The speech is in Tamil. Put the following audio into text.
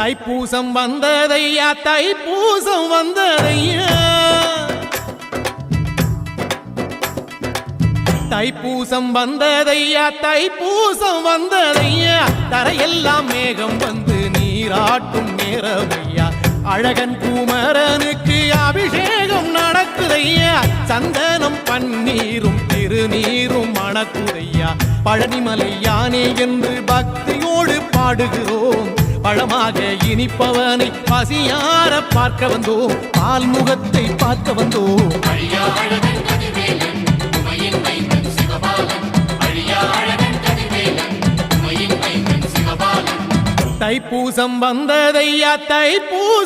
தைப்பூசம் வந்ததையா தைப்பூசம் வந்ததையா தைப்பூசம் வந்ததையா தைப்பூசம் வந்ததையா தரையெல்லாம் மேகம் வந்து நீராட்டும் நேரமையா அழகன் குமரனுக்கு அபிஷேகம் நடக்குதையா சந்தனம் பன்னீரும் திருநீரும் மணக்குதையா பழனிமலை யானே என்று பக்தியோடு பாடுகிறோம் பழமாக இனிப்பவனை பசியார பார்க்க வந்தோம் பால்முகத்தை பார்க்க வந்தோம் தைப்பூசம் வந்ததையா தைப்பூசம்